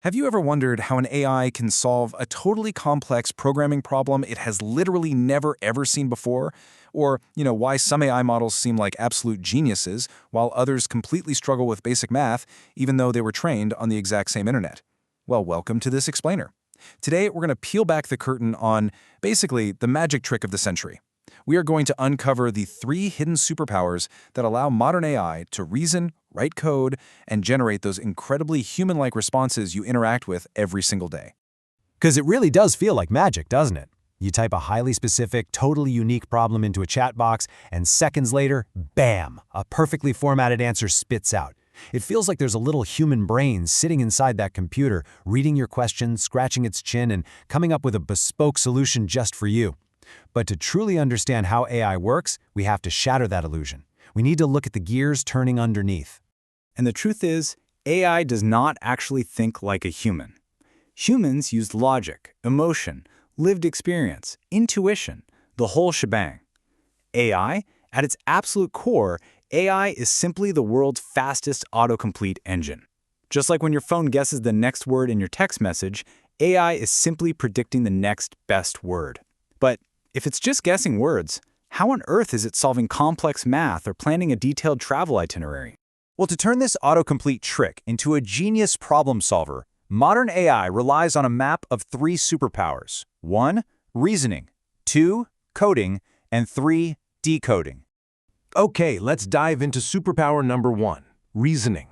Have you ever wondered how an AI can solve a totally complex programming problem it has literally never ever seen before? Or, why some AI models seem like absolute geniuses while others completely struggle with basic math even though they were trained on the exact same internet? Well, welcome to this explainer. Today, we're going to peel back the curtain on, basically, the magic trick of the century. We are going to uncover the 3 hidden superpowers that allow modern AI to reason, write code, and generate those incredibly human-like responses you interact with every single day. Because it really does feel like magic, doesn't it? You type a highly specific, totally unique problem into a chat box, and seconds later, bam, a perfectly formatted answer spits out. It feels like there's a little human brain sitting inside that computer, reading your question, scratching its chin, and coming up with a bespoke solution just for you. But to truly understand how AI works, we have to shatter that illusion. We need to look at the gears turning underneath. And the truth is, AI does not actually think like a human. Humans use logic, emotion, lived experience, intuition, the whole shebang. AI, at its absolute core, AI is simply the world's fastest autocomplete engine. Just like when your phone guesses the next word in your text message, AI is simply predicting the next best word. But if it's just guessing words, how on earth is it solving complex math or planning a detailed travel itinerary? Well, to turn this autocomplete trick into a genius problem solver, modern AI relies on a map of 3 superpowers. 1. Reasoning. 2. Coding. And 3. Decoding. Okay, let's dive into superpower number 1, reasoning.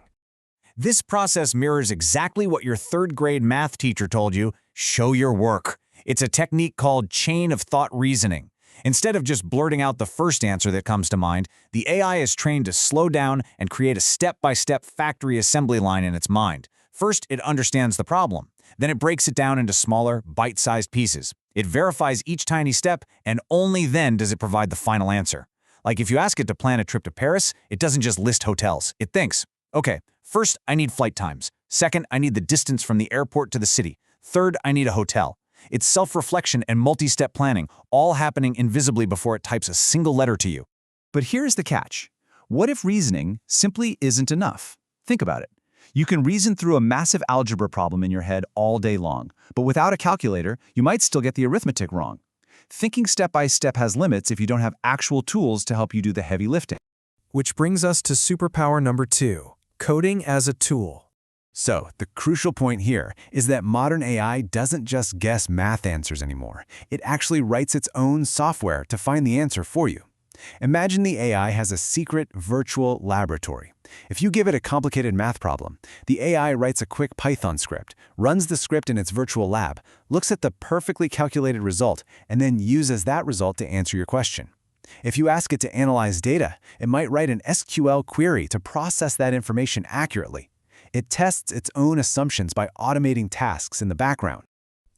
This process mirrors exactly what your 3rd grade math teacher told you: show your work. It's a technique called chain of thought reasoning. Instead of just blurting out the first answer that comes to mind, the AI is trained to slow down and create a step-by-step factory assembly line in its mind. First, it understands the problem. Then it breaks it down into smaller, bite-sized pieces. It verifies each tiny step, and only then does it provide the final answer. Like if you ask it to plan a trip to Paris, it doesn't just list hotels. It thinks, okay, first, I need flight times. Second, I need the distance from the airport to the city. Third, I need a hotel. It's self-reflection and multi-step planning, all happening invisibly before it types a single letter to you. But here's the catch. What if reasoning simply isn't enough? Think about it. You can reason through a massive algebra problem in your head all day long, but without a calculator, you might still get the arithmetic wrong. Thinking step by step has limits if you don't have actual tools to help you do the heavy lifting. Which brings us to superpower number 2, coding as a tool. So, the crucial point here is that modern AI doesn't just guess math answers anymore. It actually writes its own software to find the answer for you. Imagine the AI has a secret virtual laboratory. If you give it a complicated math problem, the AI writes a quick Python script, runs the script in its virtual lab, looks at the perfectly calculated result, and then uses that result to answer your question. If you ask it to analyze data, it might write an SQL query to process that information accurately. It tests its own assumptions by automating tasks in the background.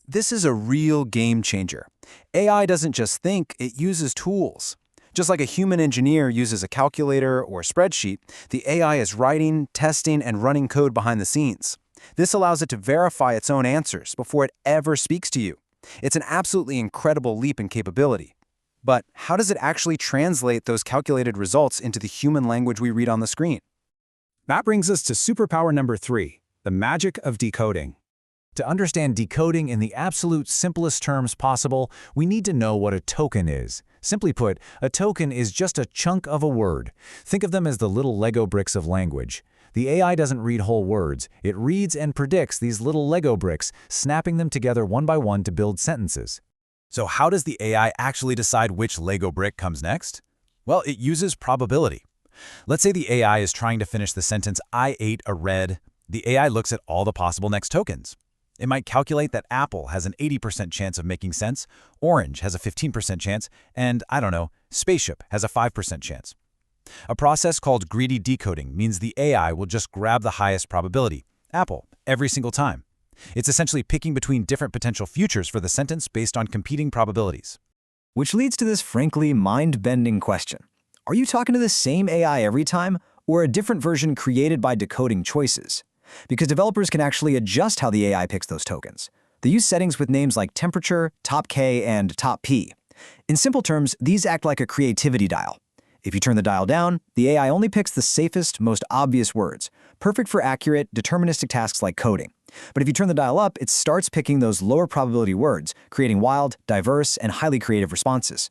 This is a real game changer. AI doesn't just think, it uses tools. Just like a human engineer uses a calculator or spreadsheet, the AI is writing, testing, and running code behind the scenes. This allows it to verify its own answers before it ever speaks to you. It's an absolutely incredible leap in capability. But how does it actually translate those calculated results into the human language we read on the screen? That brings us to superpower number 3, the magic of decoding. To understand decoding in the absolute simplest terms possible, we need to know what a token is. Simply put, a token is just a chunk of a word. Think of them as the little Lego bricks of language. The AI doesn't read whole words. It reads and predicts these little Lego bricks, snapping them together one by one to build sentences. So how does the AI actually decide which Lego brick comes next? Well, it uses probability. Let's say the AI is trying to finish the sentence, I ate a red. The AI looks at all the possible next tokens. It might calculate that apple has an 80% chance of making sense, orange has a 15% chance, and, I don't know, spaceship has a 5% chance. A process called greedy decoding means the AI will just grab the highest probability, apple, every single time. It's essentially picking between different potential futures for the sentence based on competing probabilities. Which leads to this frankly mind-bending question. Are you talking to the same AI every time, or a different version created by decoding choices? Because developers can actually adjust how the AI picks those tokens. They use settings with names like temperature, top K, and top P. In simple terms, these act like a creativity dial. If you turn the dial down, the AI only picks the safest, most obvious words, perfect for accurate, deterministic tasks like coding. But if you turn the dial up, it starts picking those lower probability words, creating wild, diverse, and highly creative responses.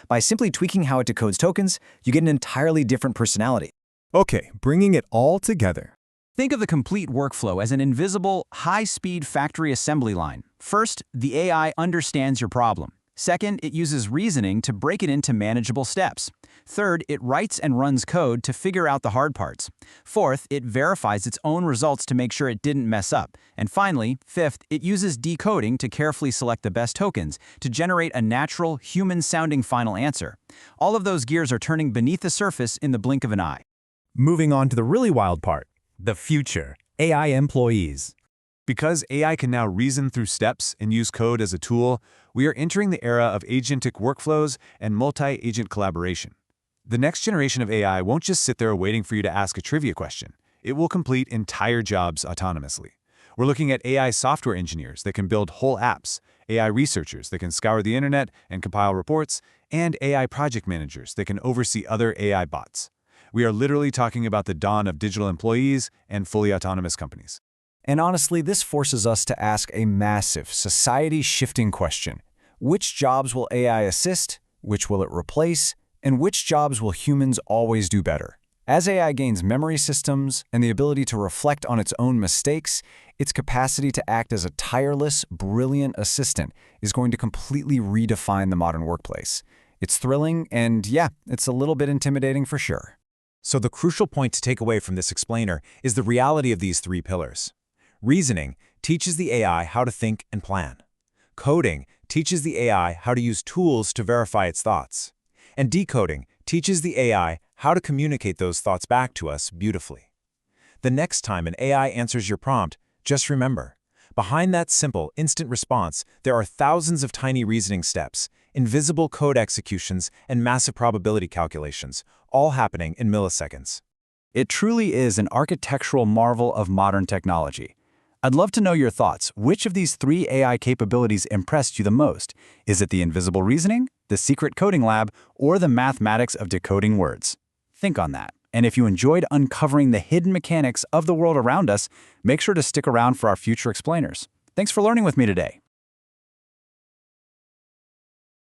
By simply tweaking how it decodes tokens, you get an entirely different personality. Okay, bringing it all together. Think of the complete workflow as an invisible, high-speed factory assembly line. First, the AI understands your problem. Second, it uses reasoning to break it into manageable steps. Third, it writes and runs code to figure out the hard parts. Fourth, it verifies its own results to make sure it didn't mess up. And finally, fifth, it uses decoding to carefully select the best tokens to generate a natural, human-sounding final answer. All of those gears are turning beneath the surface in the blink of an eye. Moving on to the really wild part, the future, AI employees. Because AI can now reason through steps and use code as a tool, we are entering the era of agentic workflows and multi-agent collaboration. The next generation of AI won't just sit there waiting for you to ask a trivia question. It will complete entire jobs autonomously. We're looking at AI software engineers that can build whole apps, AI researchers that can scour the internet and compile reports, and AI project managers that can oversee other AI bots. We are literally talking about the dawn of digital employees and fully autonomous companies. And honestly, this forces us to ask a massive, society-shifting question. Which jobs will AI assist? Which will it replace? And which jobs will humans always do better? As AI gains memory systems and the ability to reflect on its own mistakes, its capacity to act as a tireless, brilliant assistant is going to completely redefine the modern workplace. It's thrilling, and yeah, it's a little bit intimidating for sure. So the crucial point to take away from this explainer is the reality of these three pillars. Reasoning teaches the AI how to think and plan. Coding teaches the AI how to use tools to verify its thoughts. And decoding teaches the AI how to communicate those thoughts back to us beautifully. The next time an AI answers your prompt, just remember, behind that simple, instant response, there are thousands of tiny reasoning steps, invisible code executions, and massive probability calculations, all happening in milliseconds. It truly is an architectural marvel of modern technology. I'd love to know your thoughts. Which of these three AI capabilities impressed you the most? Is it the invisible reasoning, the secret coding lab, or the mathematics of decoding words? Think on that. And if you enjoyed uncovering the hidden mechanics of the world around us, make sure to stick around for our future explainers. Thanks for learning with me today.